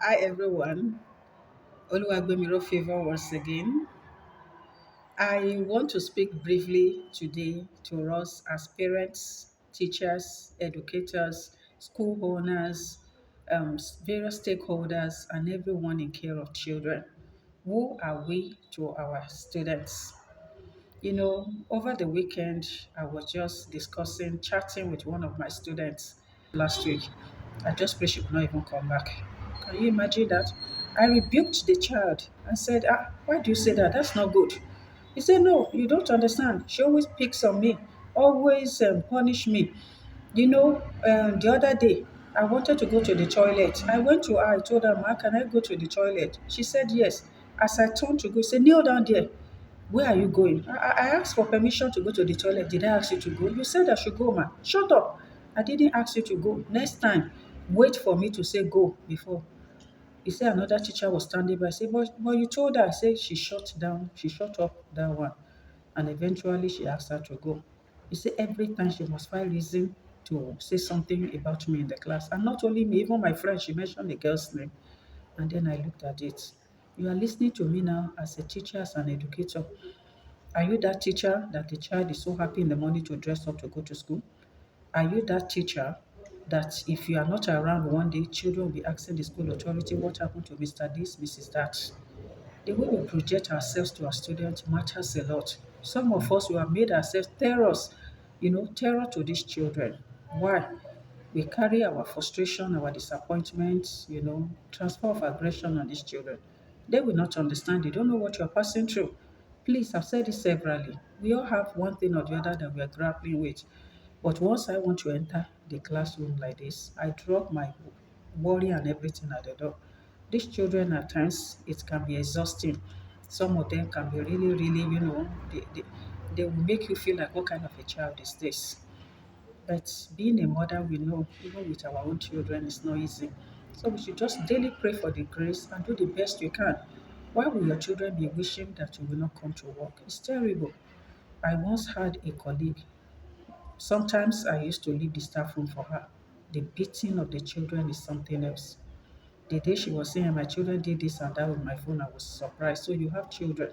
Hi everyone, Oluwagbemiro Favor once again. I want to speak briefly today to us as parents, teachers, educators, school owners, various stakeholders, and everyone in care of children. Who are we to our students? Over the weekend, I was just chatting with one of my students last week. I just pray she could not even come back. Can you imagine that? I rebuked the child and said, why do you say that? That's not good. He said, no, you don't understand. She always picks on me, always punish me. The other day, I wanted to go to the toilet. I went to her, I told her, Ma, can I go to the toilet? She said, yes. As I turned to go, she said, kneel down there. Where are you going? I asked for permission to go to the toilet. Did I ask you to go? You said I should go, ma. Shut up. I didn't ask you to go. Next time, wait for me to say go before. He said another teacher was standing by. I said, but you told her. I said she shut up that one. And eventually she asked her to go. He said every time she must find reason to say something about me in the class. And not only me, even my friend, she mentioned the girl's name. And then I looked at it. You are listening to me now as a teacher, as an educator. Are you that teacher that the child is so happy in the morning to dress up to go to school? Are you that teacher that if you are not around one day, children will be asking the school authority what happened to Mr. This, Mrs. That? The way we project ourselves to our students matters a lot. Some of us, we have made ourselves terrors, terror to these children. Why? We carry our frustration, our disappointments, transfer of aggression on these children. They will not understand. They don't know what you're passing through. Please, I've said it severally. We all have one thing or the other that we are grappling with. But once I want to enter the classroom like this, I drop my worry and everything at the door. These children, at times, it can be exhausting. Some of them can be really, really, they will make you feel like, what kind of a child is this? But being a mother, we know, even with our own children, it's not easy. So we should just daily pray for the grace and do the best you can. Why will your children be wishing that you will not come to work? It's terrible. I once had a colleague. Sometimes I used to leave the staff room for her. The beating of the children is something else. The day she was saying my children did this and that with my phone, I was surprised. So you have children.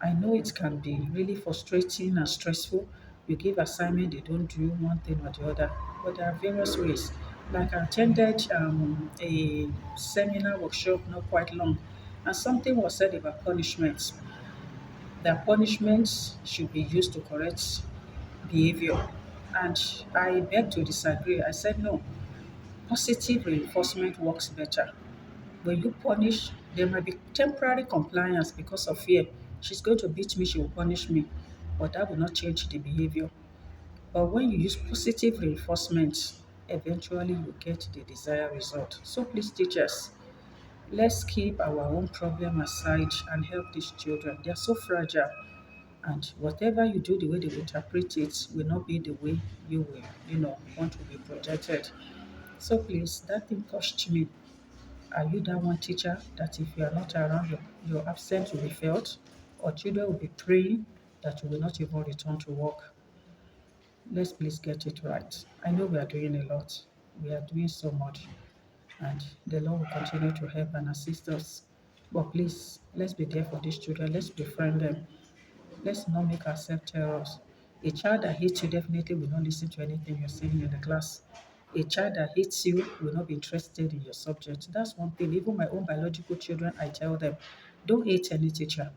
I know it can be really frustrating and stressful. You give assignment, they don't do one thing or the other. But there are various ways. Like I attended a seminar workshop not quite long, and something was said about punishments. That punishments should be used to correct behavior. And I beg to disagree. I said no. Positive reinforcement works better. When you punish, there might be temporary compliance because of fear. She's going to beat me, she will punish me. But that will not change the behavior. But when you use positive reinforcement, eventually you get the desired result. So please, teachers, let's keep our own problem aside and help these children. They are so fragile. And whatever you do, the way they will interpret it will not be the way you will, want to be projected. So please, that thing touched me. Are you that one teacher that if you are not around, your absence will be felt, or children will be praying that you will not even return to work? Let's please get it right. I know we are doing a lot. We are doing so much, and the Lord will continue to help and assist us. But please, let's be there for these children. Let's befriend them. Let's not make ourselves terrors. A child that hates you definitely will not listen to anything you're saying in the class. A child that hates you will not be interested in your subject. That's one thing. Even my own biological children, I tell them, don't hate any teacher.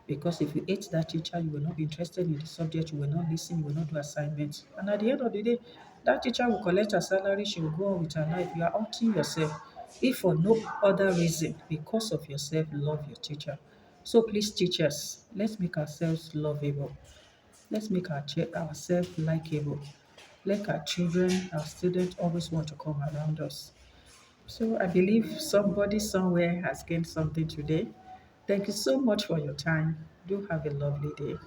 Because if you hate that teacher, you will not be interested in the subject, you will not listen, you will not do assignments. And at the end of the day, that teacher will collect her salary, she will go on with her life. You are hurting yourself. If for no other reason, because of yourself, love your teacher. So please, teachers, let's make ourselves lovable. Let's make ourselves likable. Let our children, our students always want to come around us. So I believe somebody somewhere has gained something today. Thank you so much for your time. Do have a lovely day.